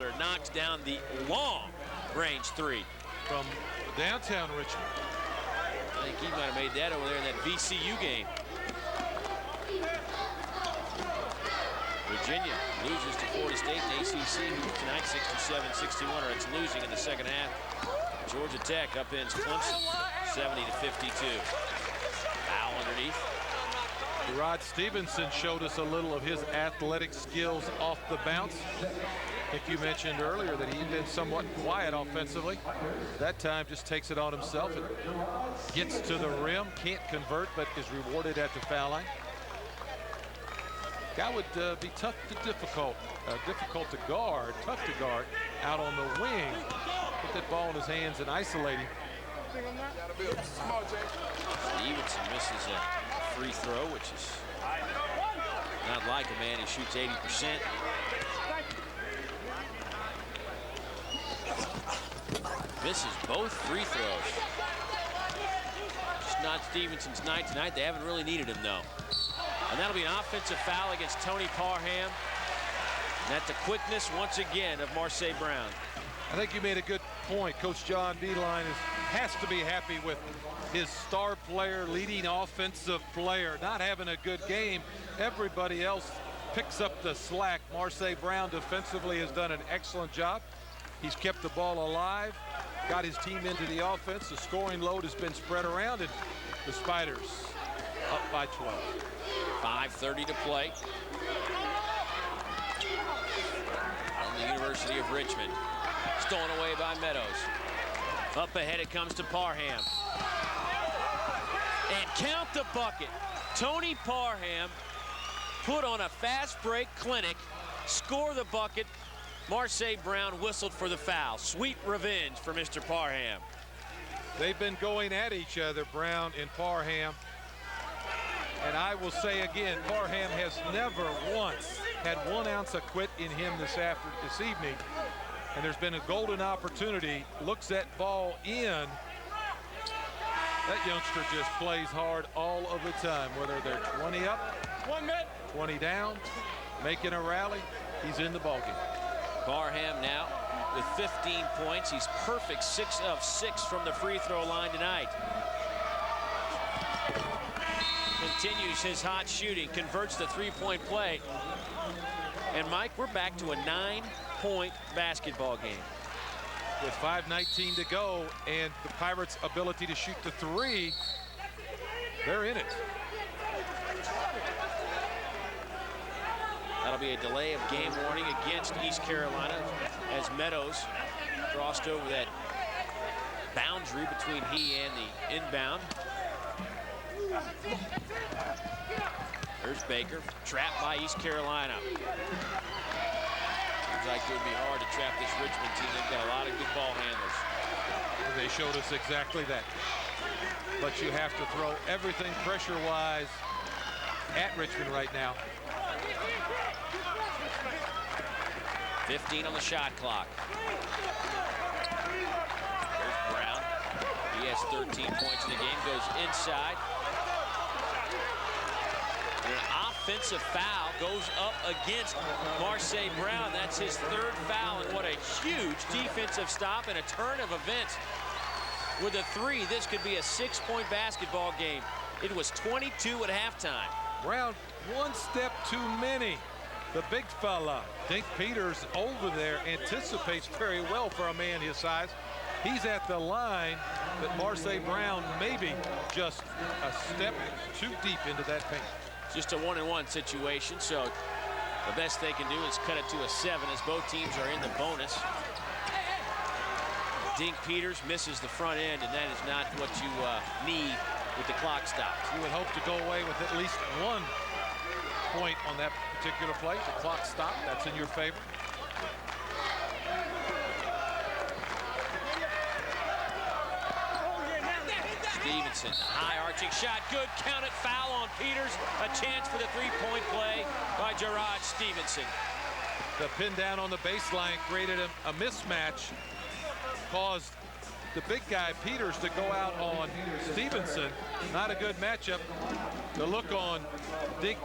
Knocks down the long range three from downtown Richmond. I think he might have made that over there in that VCU game. Virginia loses to Florida State in ACC tonight, 67-61, or it's losing in the second half. Georgia Tech upends Clemson, 70-52. Foul underneath. Rod Stevenson showed us a little of his athletic skills off the bounce. I think you mentioned earlier that he'd been somewhat quiet offensively. That time just takes it on himself and gets to the rim, can't convert, but is rewarded at the foul line. Guy would be tough to difficult to guard, tough to guard out on the wing. Put that ball in his hands and isolate him. Stevenson misses a free throw, which is not like a man who shoots 80%. Misses both free throws. Just not Stevenson's night tonight. They haven't really needed him, though. And that'll be an offensive foul against Tony Parham. And that's the quickness, once again, of Marseille Brown. I think you made a good point. Coach John Beeline has to be happy with his star player, leading offensive player, not having a good game. Everybody else picks up the slack. Marseille Brown defensively has done an excellent job. He's kept the ball alive, got his team into the offense. The scoring load has been spread around, and the Spiders up by 12. 5:30 to play. From the University of Richmond. Stolen away by Meadows. Up ahead it comes to Parham. And count the bucket. Tony Parham put on a fast break clinic, score the bucket. Marseille Brown whistled for the foul. Sweet revenge for Mr. Parham. They've been going at each other, Brown and Parham. And I will say again, Parham has never once had 1 ounce of quit in him this evening. And there's been a golden opportunity. Looks that ball in. That youngster just plays hard all of the time, whether they're 20 up, 20 down, making a rally. He's in the ballgame. Parham now with 15 points. He's perfect 6 of 6 from the free throw line tonight. Continues his hot shooting, converts the three-point play. And Mike, we're back to a 9-point basketball game. With 5:19 to go and the Pirates' ability to shoot the three, they're in it. That'll be a delay of game warning against East Carolina as Meadows crossed over that boundary between he and the inbound. There's Baker, trapped by East Carolina. Seems like it would be hard to trap this Richmond team. They've got a lot of good ball handlers. They showed us exactly that. But you have to throw everything pressure-wise at Richmond right now. 15 on the shot clock. There's Brown. He has 13 points in the game, goes inside. And an offensive foul goes up against Marseille Brown. That's his 3rd foul, and what a huge defensive stop and a turn of events. With a 3, this could be a 6-point basketball game. It was 22 at halftime. Brown, 1 step too many. The big fella, Dink Peters, over there, anticipates very well for a man his size. He's at the line, but Marseille Brown maybe just a step too deep into that paint. Just a 1-and-1 situation, so the best they can do is cut it to a 7 as both teams are in the bonus. Dink Peters misses the front end, and that is not what you need with the clock stopped. You would hope to go away with at least 1 point on that particular play. The clock stopped. That's in your favor. Stevenson, high arching shot, good, count it, foul on Peters. A chance for the 3-point play by Gerard Stevenson. The pin down on the baseline created a mismatch, caused the big guy Peters to go out on Stevenson. Not a good matchup. The look on Dink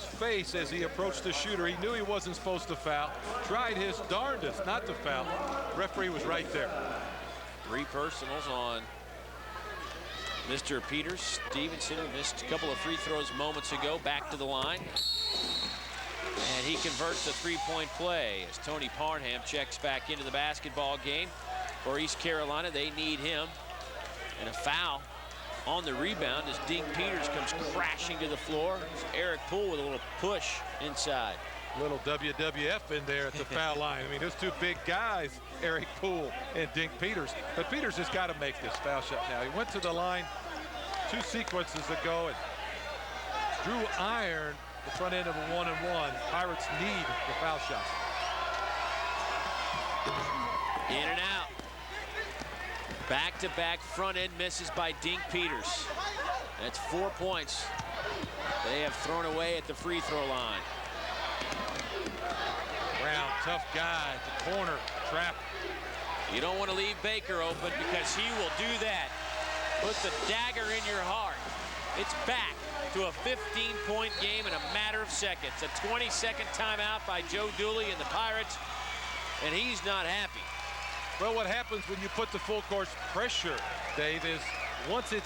Parham's face as he approached the shooter. He knew he wasn't supposed to foul. Tried his darndest not to foul. Referee was right there. 3 personals on Mr. Peters. Stevenson missed a couple of free throws moments ago. Back to the line. And he converts the 3-point play as Tony Parham checks back into the basketball game for East Carolina. They need him. And a foul on the rebound as Dink Peters comes crashing to the floor. Eric Poole with a little push inside. Little WWF in there at the foul line. I mean, those 2 big guys, Eric Poole and Dink Peters. But Peters has got to make this foul shot now. He went to the line 2 sequences ago and drew iron the front end of a 1-and-1. Pirates need the foul shot. In and out. Back-to-back front end misses by Dink Peters. That's 4 points they have thrown away at the free throw line. Brown, tough guy, the corner, trap. You don't want to leave Baker open because he will do that. Put the dagger in your heart. It's back to a 15-point game in a matter of seconds. A 20-second timeout by Joe Dooley and the Pirates, and he's not happy. Well, what happens when you put the full court pressure, Dave, is once you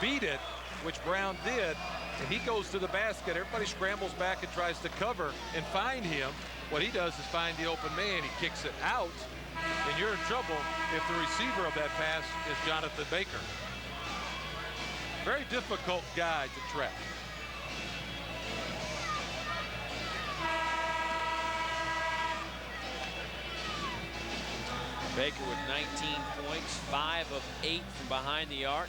beat it, which Brown did, and he goes to the basket, everybody scrambles back and tries to cover and find him. What he does is find the open man. He kicks it out, and you're in trouble if the receiver of that pass is Jonathan Baker. Very difficult guy to trap. Baker with 19 points, 5 of 8 from behind the arc.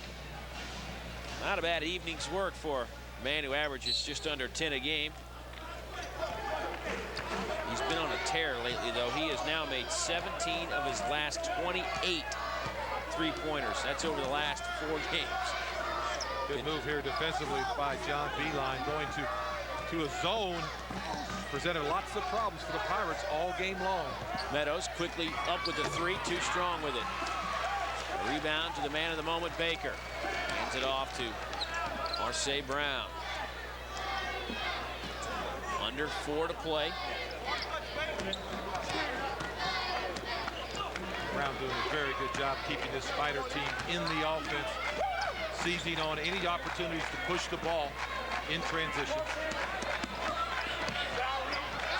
Not a bad evening's work for a man who averages just under 10 a game. He's been on a tear lately, though. He has now made 17 of his last 28 3-pointers. That's over the last 4 games. Good move here defensively by John Beeline, going to a zone. Presented lots of problems for the Pirates all game long. Meadows quickly up with the 3, too strong with it. A rebound to the man of the moment, Baker. Hands it off to Marseille Brown. Under 4 to play. Brown doing a very good job keeping this Spider team in the offense, seizing on any opportunities to push the ball in transition.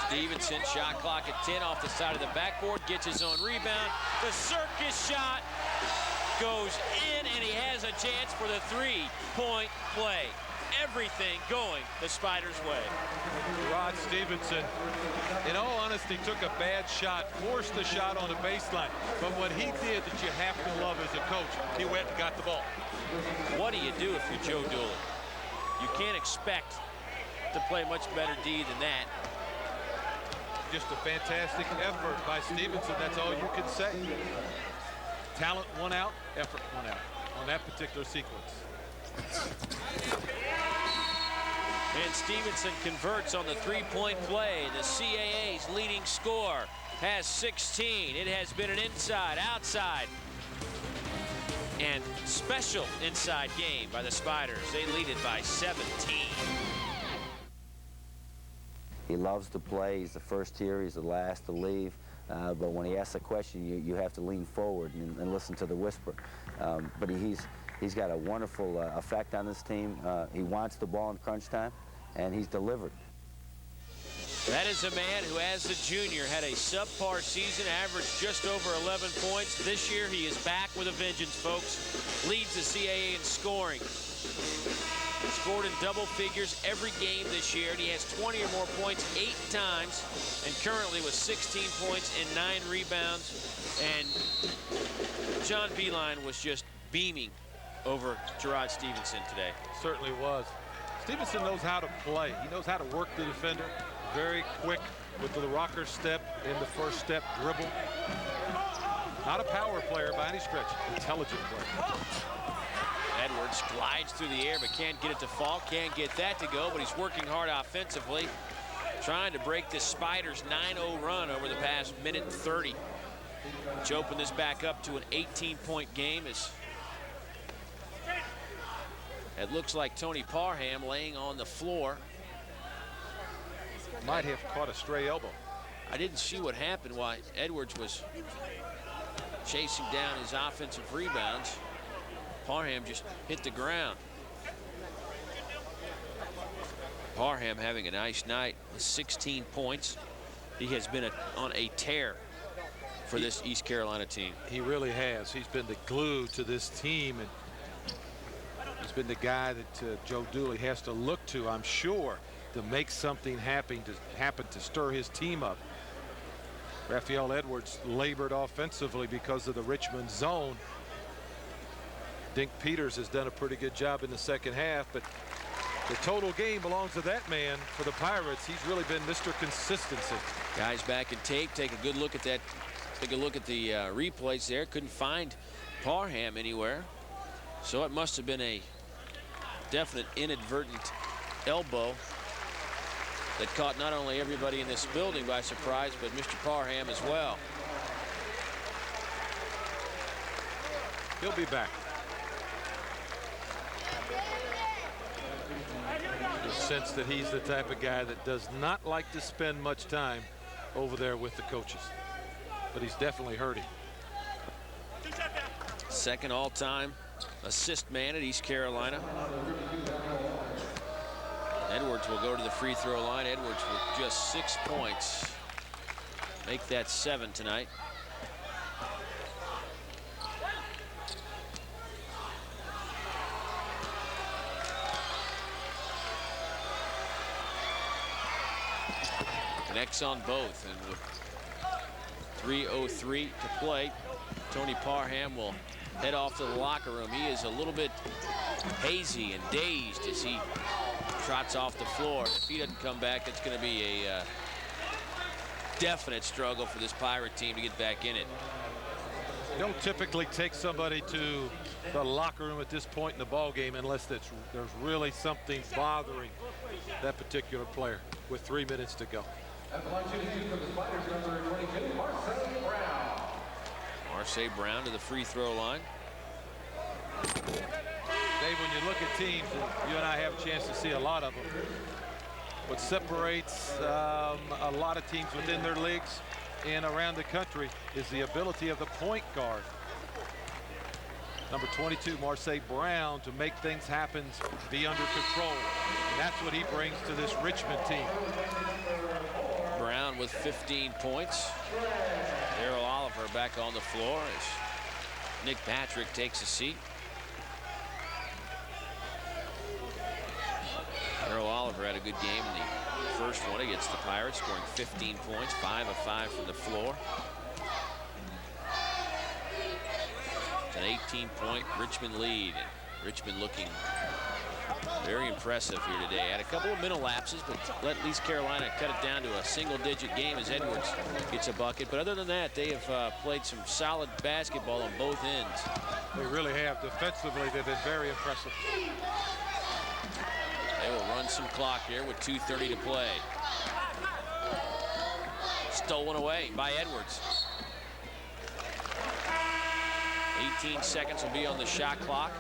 Stevenson, shot clock at 10 off the side of the backboard, gets his own rebound. The circus shot goes in, and he has a chance for the 3-point play. Everything going the Spiders' way. Rod Stevenson, in all honesty, took a bad shot, forced the shot on the baseline. But what he did that you have to love as a coach, he went and got the ball. What do you do if you're Joe Dooley? You can't expect to play much better D than that. Just a fantastic effort by Stevenson. That's all you can say. Talent won out, effort won out on that particular sequence. And Stevenson converts on the 3-point play. The CAA's leading scorer has 16. It has been an inside, outside, and special inside game by the Spiders. They lead it by 17. He loves to play. He's the first here. He's the last to leave. But when he asks a question, you have to lean forward and listen to the whisper. But he's got a wonderful effect on this team. He wants the ball in crunch time, and he's delivered. That is a man who, as a junior, had a subpar season, averaged just over 11 points. This year, he is back with a vengeance, folks. Leads the CAA in scoring. Scored in double figures every game this year, and he has 20 or more points 8 times, and currently with 16 points and 9 rebounds. And John Beeline was just beaming over Gerard Stevenson today. Certainly was. Stevenson knows how to play. He knows how to work the defender. Very quick with the rocker step and the first step dribble. Not a power player by any stretch. Intelligent player. Edwards glides through the air but can't get it to fall. Can't get that to go, but he's working hard offensively, trying to break this Spiders 9-0 run over the past minute and 30. Which opened this back up to an 18-point game as it looks like Tony Parham laying on the floor. Might have caught a stray elbow. I didn't see what happened while Edwards was chasing down his offensive rebounds. Parham just hit the ground. Parham having a nice night with 16 points. He has been on a tear for this East Carolina team. He really has. He's been the glue to this team, and he's been the guy that Joe Dooley has to look to, I'm sure, to make something happen to stir his team up. Raphael Edwards labored offensively because of the Richmond zone. Dink Peters has done a pretty good job in the second half, but the total game belongs to that man for the Pirates. He's really been Mr. Consistency. Guys back in tape, take a good look at that. Take a look at the replays there. Couldn't find Parham anywhere. So it must have been a definite inadvertent elbow that caught not only everybody in this building by surprise, but Mr. Parham as well. He'll be back. The sense that he's the type of guy that does not like to spend much time over there with the coaches, but he's definitely hurting. Second all-time assist man at East Carolina. Edwards will go to the free throw line. Edwards with just 6 points. Make that 7 tonight. Connects on both, and with 3:03 to play, Tony Parham will head off to the locker room. He is a little bit hazy and dazed as he trots off the floor. If he doesn't come back, it's going to be a definite struggle for this Pirate team to get back in it. You don't typically take somebody to the locker room at this point in the ball game unless there's really something bothering that particular player with 3 minutes to go. Marseille Brown to the free throw line. Dave, when you look at teams, and you and I have a chance to see a lot of them, what separates a lot of teams within their leagues and around the country is the ability of the point guard, number 22, Marseille Brown, to make things happen, be under control. And that's what he brings to this Richmond team. Brown with 15 points. Daryl Oliver back on the floor as Nick Patrick takes a seat. Daryl Oliver had a good game in the first one against the Pirates, scoring 15 points, 5 of 5 from the floor. It's an 18-point Richmond lead. Richmond looking very impressive here today. Had a couple of mental lapses, but let East Carolina cut it down to a single-digit game as Edwards gets a bucket. But other than that, they have played some solid basketball on both ends. They really have. Defensively, they've been very impressive. They will run some clock here with 2:30 to play. Stolen away by Edwards. 18 seconds will be on the shot clock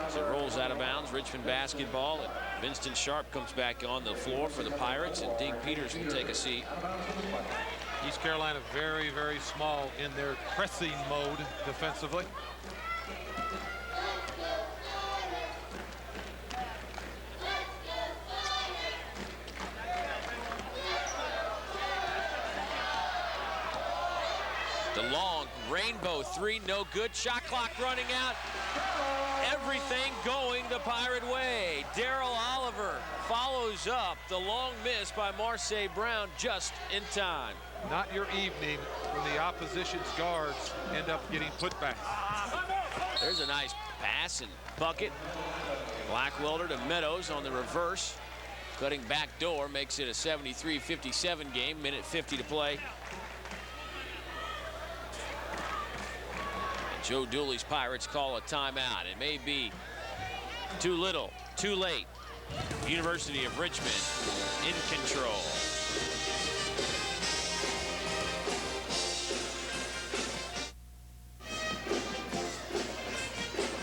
as it rolls out of bounds. Richmond basketball, and Vincent Sharp comes back on the floor for the Pirates, and Dink Peters will take a seat. East Carolina very, very small in their pressing mode defensively. The long rainbow three, no good. Shot clock running out. Everything going the Pirate way. Daryl Oliver follows up the long miss by Marseille Brown just in time. Not your evening when the opposition's guards end up getting put back. There's a nice pass and bucket. Blackwelder to Meadows on the reverse. Cutting back door makes it a 73-57 game. Minute 50 to play. Joe Dooley's Pirates call a timeout. It may be too little, too late. University of Richmond in control.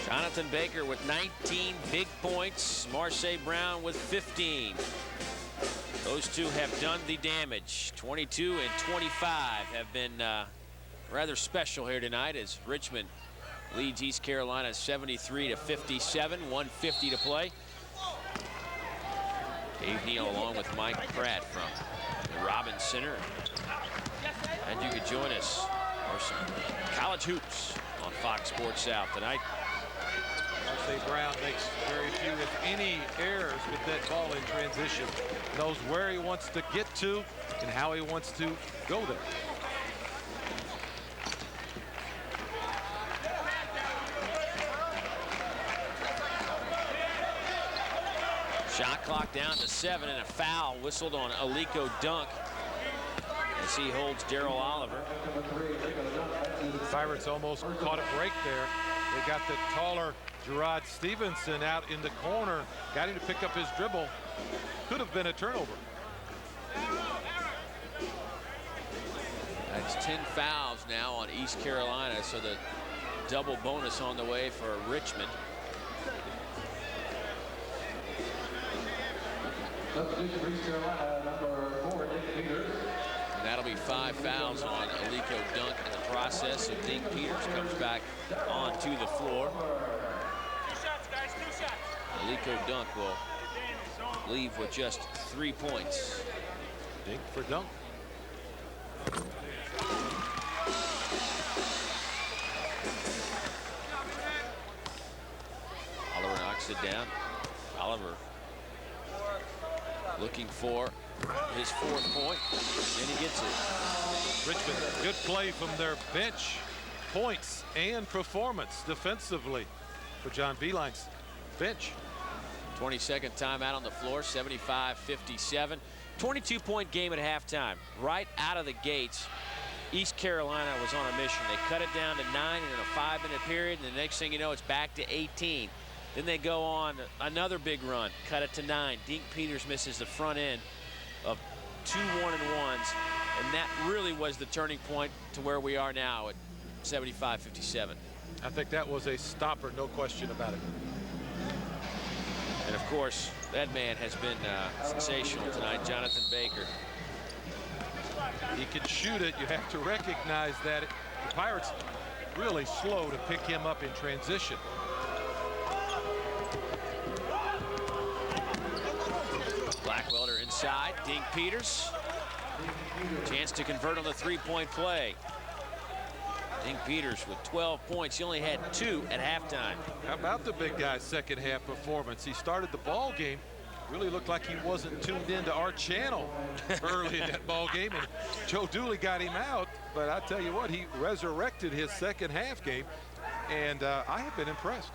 Jonathan Baker with 19 big points. Marseille Brown with 15. Those two have done the damage. 22 and 25 have been rather special here tonight as Richmond leads East Carolina 73 to 57, 1:50 to play. Dave Neal along with Mike Pratt from the Robbins Center. And you could join us for some college hoops on Fox Sports South tonight. Marseille Brown makes very few, if any, errors with that ball in transition. Knows where he wants to get to and how he wants to go there. Shot clock down to 7 and a foul whistled on Ecu Dunk as he holds Daryl Oliver. Pirates almost caught a break there. They got the taller Gerard Stevenson out in the corner, got him to pick up his dribble. Could have been a turnover. That's 10 fouls now on East Carolina, so the double bonus on the way for Richmond. And that'll be 5 fouls on Ecu Dunk in the process. So Dink Peters comes back onto the floor. Ecu Dunk will leave with just 3 points. Dink for Dunk. Oliver knocks it down. Oliver looking for his 4th point, and he gets it. Richmond, good play from their bench. Points and performance defensively for John Beilein's bench. 22nd timeout on the floor, 75-57. 22-point game at halftime. Right out of the gates, East Carolina was on a mission. They cut it down to 9 in a 5-minute period, and the next thing you know, it's back to 18. Then they go on another big run, cut it to 9. Dink Peters misses the front end of 2 1-and-1s, and that really was the turning point to where we are now at 75-57. I think that was a stopper, no question about it. And of course, that man has been sensational tonight, Jonathan Baker. He can shoot it. You have to recognize that. The Pirates really slow to pick him up in transition. Blackwelder inside. Dink Peters. Chance to convert on the 3-point play. Dink Peters with 12 points. He only had 2 at halftime. How about the big guy's second half performance? He started the ball game. Really looked like he wasn't tuned into our channel early in that ball game, and Joe Dooley got him out. But I tell you what, he resurrected his second half game, and I have been impressed.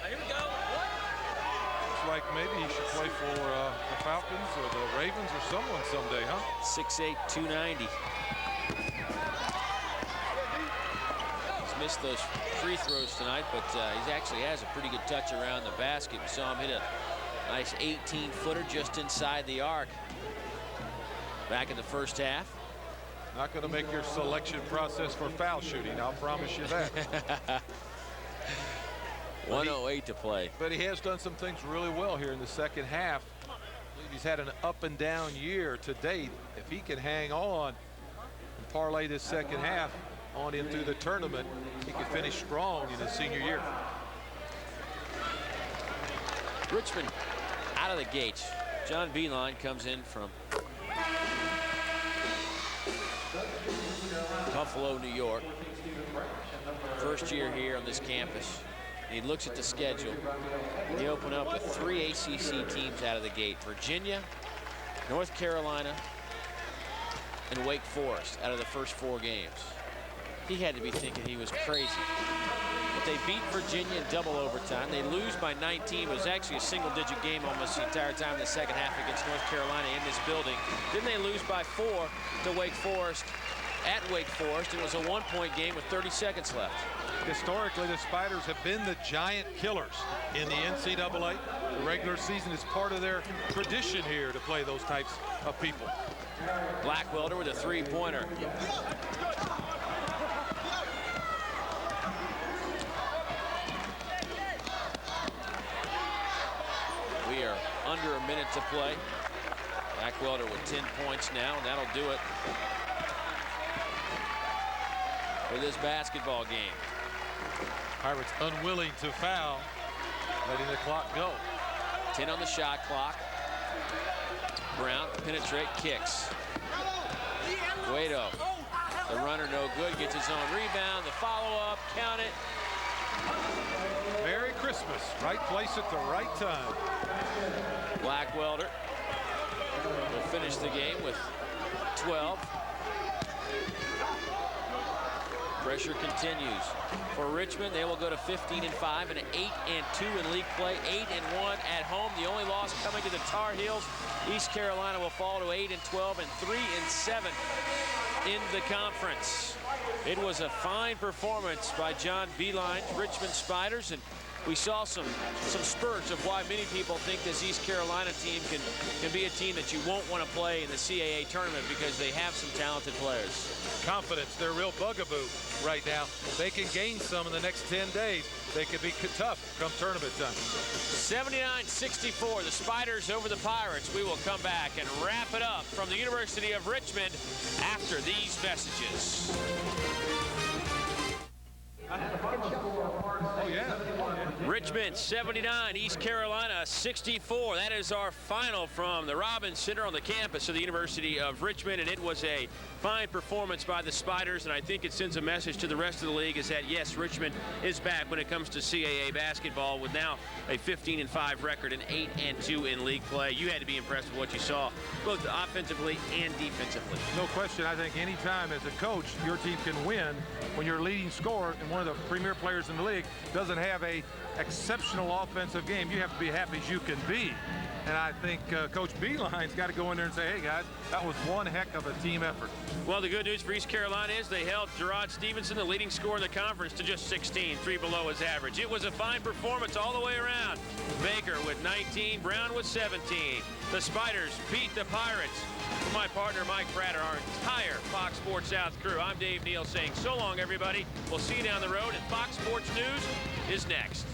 Here we go. Looks like maybe he should play for the Falcons or the Ravens or someone someday, huh? 6'8", 290. He's missed those free throws tonight, but he actually has a pretty good touch around the basket. We saw him hit a nice 18-footer just inside the arc back in the first half. Not going to make your selection process for foul shooting, I'll promise you that. 1:08 to play. But he has done some things really well here in the second half. I believe he's had an up and down year to date. If he can hang on and parlay this second half on in through the tournament, he could finish strong in his senior year. Richmond out of the gates. John Beilein comes in from Buffalo, New York. First year here on this campus. And he looks at the schedule. They open up with 3 ACC teams out of the gate. Virginia, North Carolina, and Wake Forest out of the first 4 games. He had to be thinking he was crazy. But they beat Virginia in double overtime. They lose by 19. It was actually a single-digit game almost the entire time in the second half against North Carolina in this building. Then they lose by 4 to Wake Forest at Wake Forest. It was a 1-point game with 30 seconds left. Historically, the Spiders have been the giant killers in the NCAA. The regular season is part of their tradition here to play those types of people. Blackwelder with a 3-pointer. We are under a minute to play. Blackwelder with 10 points now, and that'll do it for this basketball game. Pirates unwilling to foul, letting the clock go. 10 on the shot clock. Brown penetrate, kicks. Guido, the runner no good, gets his own rebound. The follow-up, count it. Merry Christmas, right place at the right time. Blackwelder will finish the game with 12. Pressure continues for Richmond. They will go to 15-5 and 8-2 in league play, 8-1 at home. The only loss coming to the Tar Heels. East Carolina will fall to 8-12 and 3-7 in the conference. It was a fine performance by John Beeline's Richmond Spiders, and we saw some spurts of why many people think this East Carolina team can be a team that you won't want to play in the CAA tournament because they have some talented players. Confidence, they're a real bugaboo right now. They can gain some in the next 10 days. They could be tough come tournament time. 79-64, the Spiders over the Pirates. We will come back and wrap it up from the University of Richmond after these messages. Oh, yeah. Richmond 79, East Carolina 64. That is our final from the Robbins Center on the campus of the University of Richmond, and it was a fine performance by the Spiders, and I think it sends a message to the rest of the league is that, yes, Richmond is back when it comes to CAA basketball with now a 15-5 record and 8-2 in league play. You had to be impressed with what you saw, both offensively and defensively. No question. I think any time as a coach your team can win when your leading scorer and one of the premier players in the league doesn't have a exceptional offensive game. You have to be happy as you can be. And I think Coach Beeline's got to go in there and say, hey, guys, that was one heck of a team effort. Well, the good news for East Carolina is they held Gerard Stevenson, the leading scorer in the conference, to just 16, 3 below his average. It was a fine performance all the way around. Baker with 19, Brown with 17. The Spiders beat the Pirates. For my partner, Mike Pratt, our entire Fox Sports South crew, I'm Dave Neal saying so long, everybody. We'll see you down the road, and Fox Sports News is next.